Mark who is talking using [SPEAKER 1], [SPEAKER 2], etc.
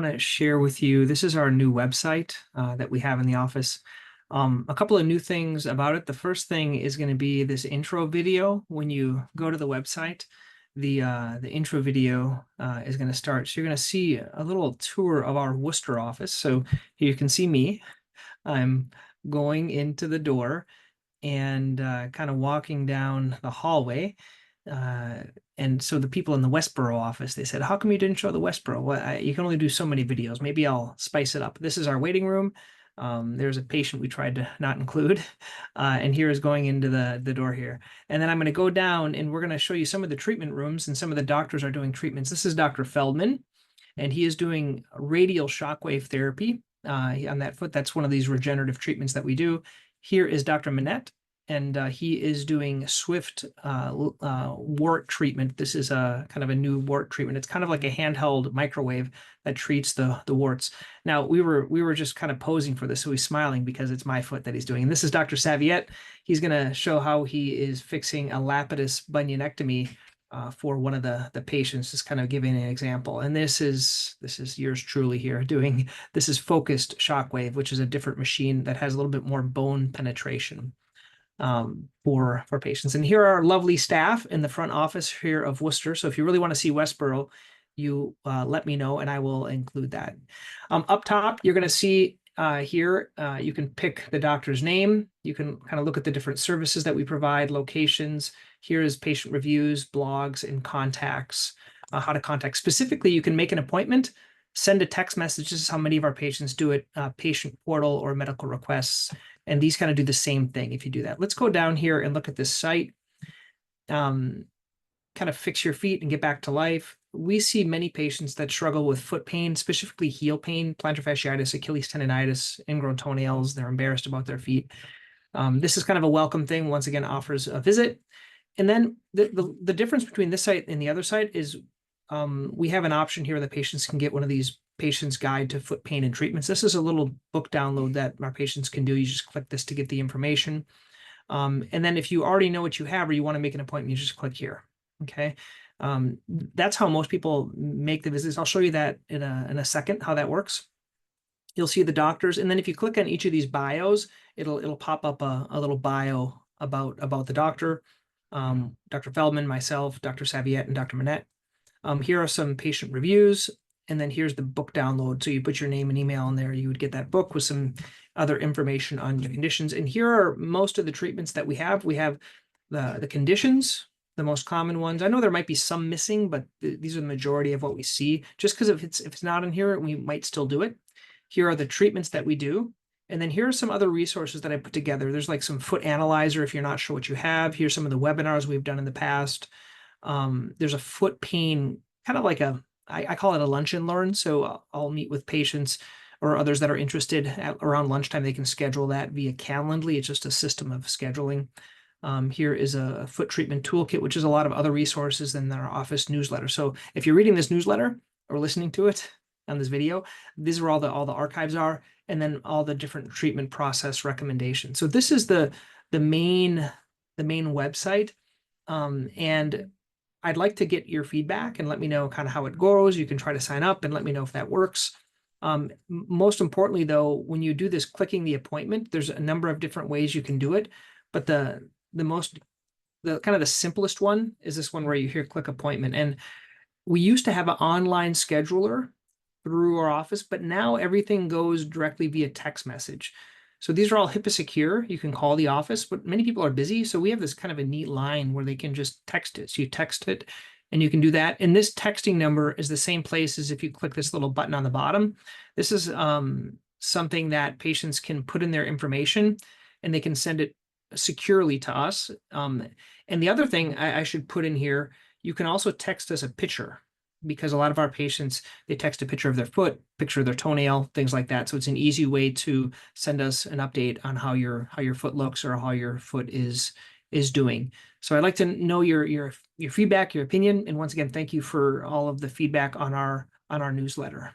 [SPEAKER 1] Want to share with you, this is our new website that we have in the office. A couple of new things about it. The first thing is going to be this intro video. When you go to the website, the intro video is going to start. So you're going to see a little tour of our Worcester office. So here you can see me. I'm going into the door and kind of walking down the hallway. Uh, and so the people in the Westboro office, they said, how come you didn't show the Westboro? Well, you can only do so many videos. Maybe I'll spice it up. This is our waiting room. There's a patient we tried to not include. And here is going into the door here. And then I'm going to go down and we're going to show you some of the treatment rooms, and some of the doctors are doing treatments. This is Dr. Feldman, and he is doing radial shockwave therapy on that foot. That's one of these regenerative treatments that we do. Here is Dr. Manette, and he is doing Swift wart treatment. This is a kind of a new wart treatment. It's kind of like a handheld microwave that treats the warts. Now we were just kind of posing for this, so he's smiling because it's my foot that he's doing. And this is Dr. Saviette. He's going to show how he is fixing a lapidus bunionectomy for one of the patients, just kind of giving an example. And this is yours truly here doing, this is focused shockwave, which is a different machine that has a little bit more bone penetration for patients. And here are our lovely staff in the front office here of Worcester. So if you really want to see Westboro, you let me know and I will include that. Up top, you're going to see here, you can pick the doctor's name. You can kind of look at the different services that we provide, locations. Here is patient reviews, blogs, and contacts, how to contact. Specifically, you can make an appointment, send a text message. This is how many of our patients do it, patient portal or medical requests. And these kind of do the same thing if you do that. Let's go down here and look at this site. Kind of fix your feet and get back to life. We see many patients that struggle with foot pain, specifically heel pain, plantar fasciitis, Achilles tendonitis, ingrown toenails. They're embarrassed about their feet. This is kind of a welcome thing. Once again, offers a visit. And then the difference between this site and the other site is we have an option here that patients can get one of these patient's guide to foot pain and treatments. This is a little book download that our patients can do. You just click this to get the information. And then if you already know what you have or you want to make an appointment, you just click here. Okay. That's how most people make the visits. I'll show you that in a second, how that works. You'll see the doctors. And then if you click on each of these bios, it'll pop up a little bio about the doctor, Dr. Feldman, myself, Dr. Saviette, and Dr. Manette. Here are some patient reviews, and then here's the book download. So you put your name and email in there, you would get that book with some other information on your conditions. And here are most of the treatments that we have. We have the conditions, the most common ones. I know there might be some missing, but these are the majority of what we see. Just because if it's not in here, we might still do it. Here are the treatments that we do. And then here are some other resources that I put together. There's like some foot analyzer if you're not sure what you have. Here's some of the webinars we've done in the past. There's a foot pain, kind of like I call it a lunch and learn. So I'll meet with patients or others that are interested around lunchtime. They can schedule that via Calendly. It's just a system of scheduling. Here is a foot treatment toolkit, which is a lot of other resources than our office newsletter. So if you're reading this newsletter or listening to it on this video, these are all the archives are, and then all the different treatment process recommendations. So this is the main website. And I'd like to get your feedback and let me know kind of how it goes. You can try to sign up and let me know if that works. Most importantly, though, when you do this clicking the appointment, there's a number of different ways you can do it. But the kind of the simplest one is this one where you hear click appointment. And we used to have an online scheduler through our office, but now everything goes directly via text message. So these are all HIPAA secure. You can call the office, but many people are busy. So we have this kind of a neat line where they can just text it. So you text it and you can do that. And this texting number is the same place as if you click this little button on the bottom. This is something that patients can put in their information and they can send it securely to us. And the other thing I should put in here, you can also text us a picture, because a lot of our patients, they text a picture of their foot, picture of their toenail, things like that. So it's an easy way to send us an update on how your foot looks or how your foot is doing. So I'd like to know your feedback, your opinion. And once again, thank you for all of the feedback on our newsletter.